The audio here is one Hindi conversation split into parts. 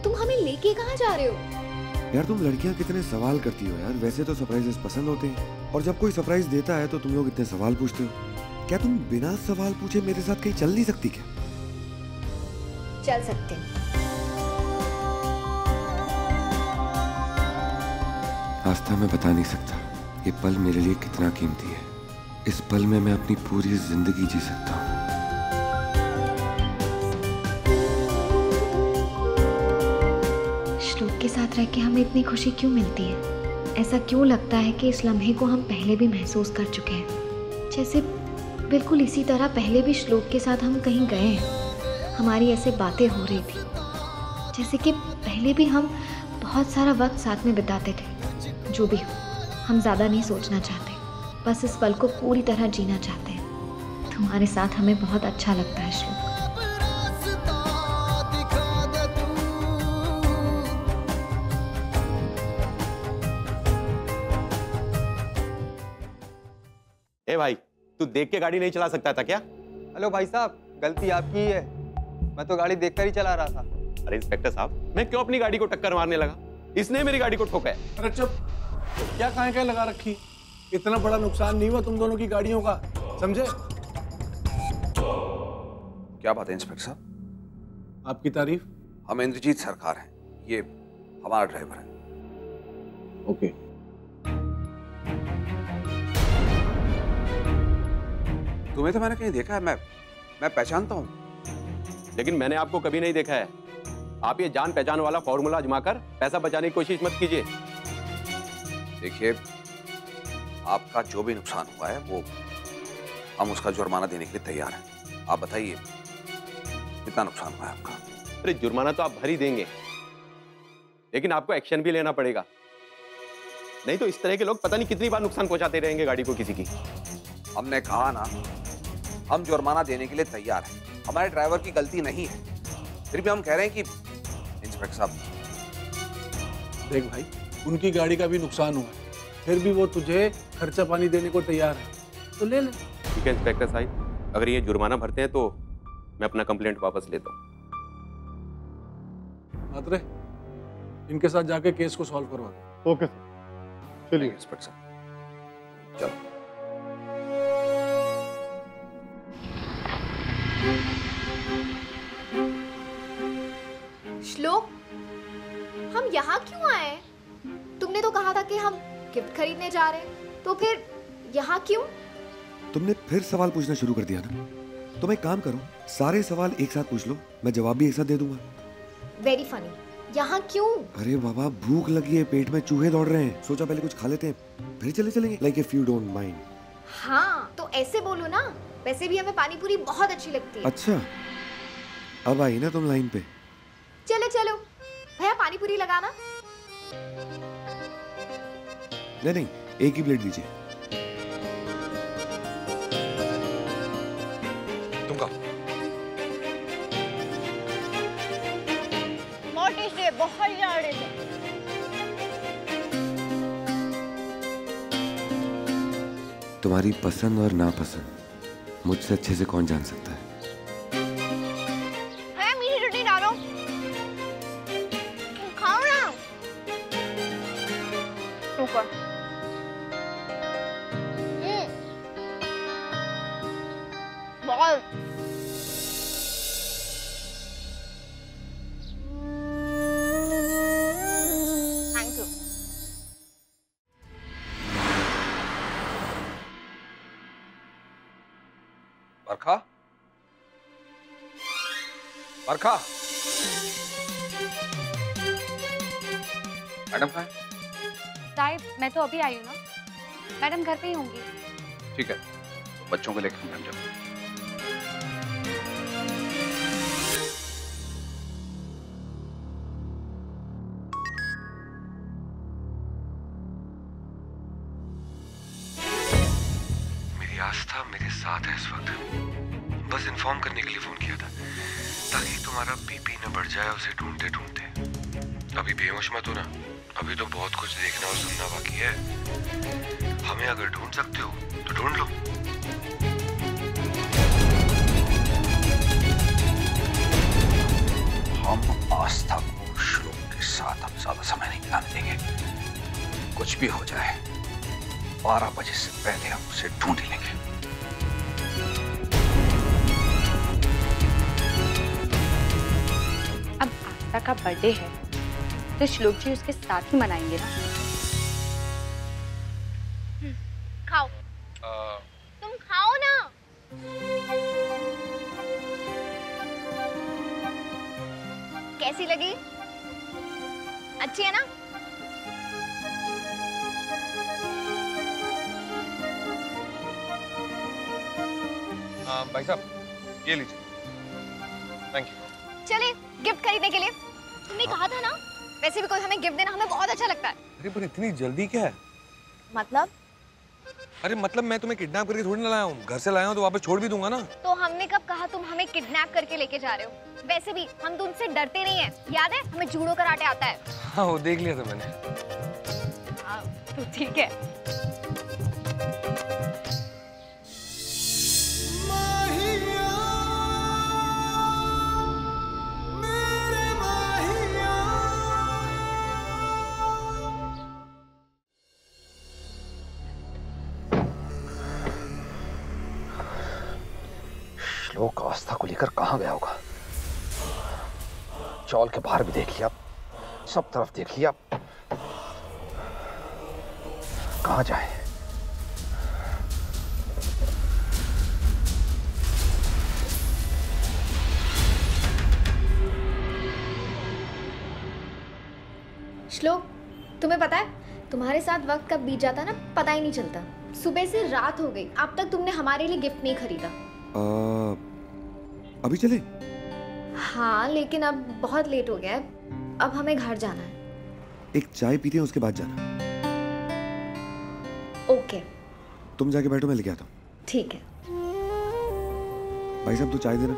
तुम हमें लेके कहाँ जा रहे हो? यार तुम लड़कियां कितने सवाल करती हो यार। वैसे तो सरप्राइजेस पसंद होते हैं और जब कोई सरप्राइज देता है तो तुम लोग इतने सवाल पूछते हो। क्या तुम बिना सवाल पूछे मेरे साथ कहीं चल नहीं सकती क्या? चल सकते हैं। आस्था मैं बता नहीं सकता ये पल मेरे लिए कितना कीमती है। इस पल में मैं अपनी पूरी जिंदगी जी सकता हूँ। श्लोक के साथ रह के हमें इतनी खुशी क्यों मिलती है? ऐसा क्यों लगता है कि इस लम्हे को हम पहले भी महसूस कर चुके हैं? जैसे बिल्कुल इसी तरह पहले भी श्लोक के साथ हम कहीं गए हैं, हमारी ऐसे बातें हो रही थी, जैसे कि पहले भी हम बहुत सारा वक्त साथ में बिताते थे। जो भी हो, हम ज़्यादा नहीं सोचना चाहते, बस इस पल को पूरी तरह जीना चाहते हैं। तुम्हारे साथ हमें बहुत अच्छा लगता है श्लोक। ए भाई, तू देख के गाड़ी नहीं चला सकता था क्या? हेलो भाई साहब, गलती आपकी ही है। मैं तो गाड़ी देखकर ही चला रहा था। अरे इंस्पेक्टर साहब, मैं क्यों अपनी गाड़ी को टक्कर मारने लगा? इसने मेरी गाड़ी को ठोका है। अरे चुप, क्या कहाँ लगा रखी? इतना बड़ा नुकसान नहीं हुआ तुम दोनों की गाड़ियों का, समझे? क्या बात है इंस्पेक्टर साहब? आपकी तारीफ। हम इंद्रजीत सरकार हैं, ये हमारा ड्राइवर है। ओके। तुम्हें तो मैंने कहीं देखा है, मैं पहचानता हूं। लेकिन मैंने आपको कभी नहीं देखा है। आप ये जान पहचान वाला फॉर्मूला आजमाकर पैसा बचाने की कोशिश मत कीजिए। देखिए, आपका जो भी नुकसान हुआ है वो हम उसका जुर्माना देने के लिए तैयार हैं। आप बताइए कितना नुकसान हुआ है आपका? अरे जुर्माना तो आप भर ही देंगे, लेकिन आपको एक्शन भी लेना पड़ेगा। नहीं तो इस तरह के लोग पता नहीं कितनी बार नुकसान पहुंचाते रहेंगे गाड़ी को किसी की। हमने कहा ना, हम जुर्माना देने के लिए तैयार हैं। हमारे ड्राइवर की गलती नहीं है, फिर भी हम कह रहे हैं कि इंस्पेक्टर साहब। देख भाई, उनकी गाड़ी का भी नुकसान हुआ है, फिर भी वो तुझे खर्चा पानी देने को तैयार है, तो ले ले। ठीक है इंस्पेक्टर साहब, अगर ये जुर्माना भरते हैं तो मैं अपना कंप्लेंट वापस लेता हूँ। मात्रे, इनके साथ जाके केस को सॉल्व करवा दो। ओके सर, चलिए। इंस्पेक्टर साहब चलो। श्लोक, हम यहाँ क्यों आए? तुमने तो कहा था कि हम गिफ्ट खरीदने जा रहे हैं, तो फिर यहाँ क्यों? तुमने फिर सवाल पूछना शुरू कर दिया ना। तुम एक काम करो, सारे सवाल एक साथ पूछ लो, मैं जवाब भी एक साथ दे दूंगा। Very funny. यहाँ क्यों? अरे बाबा, भूख लगी है, पेट में चूहे दौड़ रहे हैं, सोचा पहले कुछ खा लेते हैं फिर चलेंगे। Like if you don't mind. हाँ तो ऐसे बोलो ना, वैसे भी हमें पानी पूरी बहुत अच्छी लगती है। अच्छा, अब आई ना तुम लाइन पे। चलो चलो भैया, पानी पूरी लगाना। नहीं, एक ही प्लेट दीजिए। तुम कहो। मोटी से बहुत जाड़े से। तुम्हारी पसंद और नापसंद मुझसे अच्छे से कौन जान सकता है? मीठी रोटी डालो, खाओ ना। ऊपर बहुत। Thank you. Barkha, Barkha, madam कहाँ है? साहिब, मैं तो अभी आई हूँ ना। मैडम घर पे ही होंगी। ठीक है, तो बच्चों को लेकर हम घर जाओ। मेरी आस्था मेरे साथ है इस वक्त। बस इन्फॉर्म करने के लिए फोन किया था ताकि तुम्हारा बीपी न बढ़ जाए उसे ढूंढते ढूंढते। अभी बेहोश मत हो ना, अभी तो बहुत कुछ देखना और सुनना बाकी है। हमें अगर ढूंढ सकते हो तो ढूंढ लो। हम आस्था को श्लोक के साथ हम ज्यादा समय नहीं बिताने देंगे। कुछ भी हो जाए 12 बजे से पहले हम उसे ढूंढ ही लेंगे। अब आस्था का बर्थडे है तो श्लोक जी उसके साथ ही मनाएंगे ना। खाओ। तुम खाओ ना। कैसी लगी? अच्छी है ना? भाई साहब ये लीजिए। Thank you. चलिए गिफ्ट खरीदने के लिए। तुमने कहा था ना, वैसे भी कोई हमें गिफ्ट देना हमें बहुत अच्छा लगता है। अरे पर इतनी जल्दी क्या है? मतलब? अरे मतलब मैं तुम्हें किडनैप करके थोड़ी ना लाया हूँ, घर से लाया हूँ तो वापस छोड़ भी दूंगा ना। तो हमने कब कहा तुम हमें किडनैप करके लेके जा रहे हो? वैसे भी हम तुमसे डरते नहीं हैं। याद है हमें जूडो कराटे आता है। हाँ वो देख लिया था मैंने। हाँ तो ठीक है। श्लोक आस्था को लेकर कहां गया होगा? चौल के बाहर भी देख लिया, सब तरफ देख लिया, कहां जाए? श्लोक, तुम्हें पता है तुम्हारे साथ वक्त कब बीत जाता ना पता ही नहीं चलता। सुबह से रात हो गई, अब तक तुमने हमारे लिए गिफ्ट नहीं खरीदा। अभी चले? हाँ लेकिन अब बहुत लेट हो गया है, अब हमें घर जाना है। एक चाय पीते हैं उसके बाद जाना। ओके। तुम जाके बैठो, मैं लेके आता हूँ। ठीक है। भाई साहब तू चाय देना।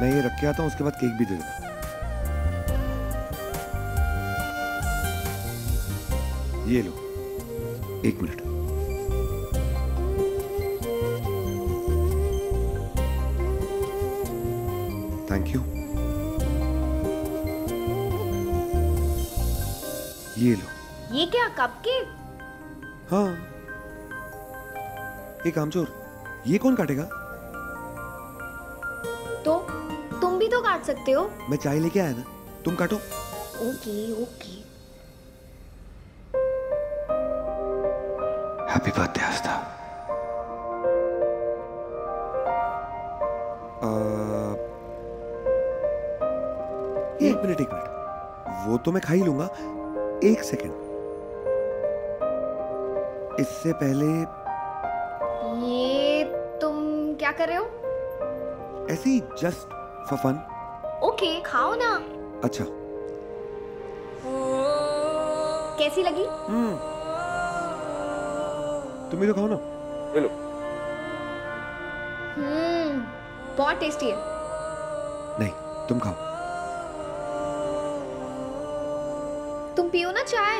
मैं ये रख के आता हूँ, उसके बाद केक भी दे देना। ये लो, 1 मिनट। Thank you. ये लो। ये क्या कप केक? हाँ। एक कामचोर, ये कौन काटेगा? तो तुम भी तो काट सकते हो। मैं चाय लेके आया ना, तुम काटो। Okay okay. हैप्पी बर्थडे आस्था। एक मिनट। वो तो मैं खा ही लूंगा। 1 सेकंड। इससे पहले ये तुम क्या कर रहे हो? ऐसे ही जस्ट फॉर फन। ओके खाओ ना। अच्छा। कैसी लगी? तुम भी तो खाओ ना। ले लो। बहुत टेस्टी है। नहीं तुम खाओ। तुम पियो ना चाय।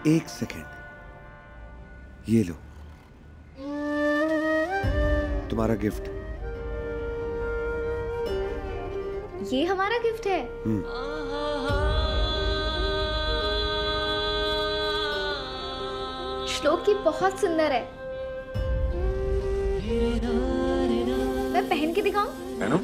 1 सेकंड। ये लो, तुम्हारा गिफ्ट। ये हमारा गिफ्ट है। श्लोक की बहुत सुंदर है। मैं पहन के दिखाऊं? पहनो।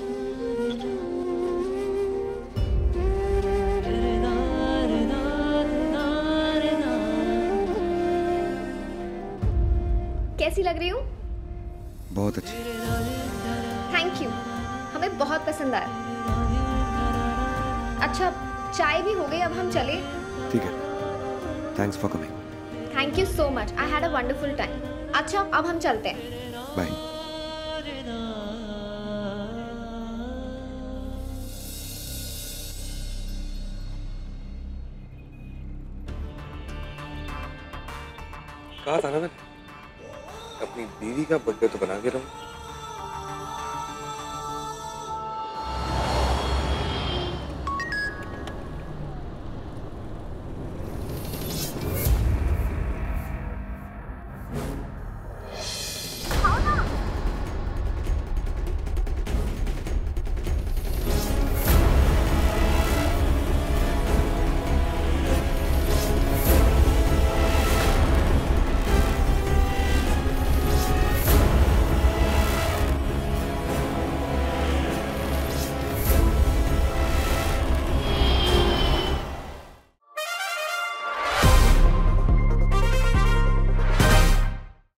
कैसी लग रही हूँ? बहुत अच्छी। थैंक यू, हमें बहुत पसंद आया। अच्छा चाय भी हो गई, अब हम चले? ठीक है। Thanks for coming. Thank you so much, I had a wonderful time. अच्छा अब हम चलते हैं। बाय। कहा था ना मैंने, अपनी बीवी का बर्थडे तो बना के रहूं।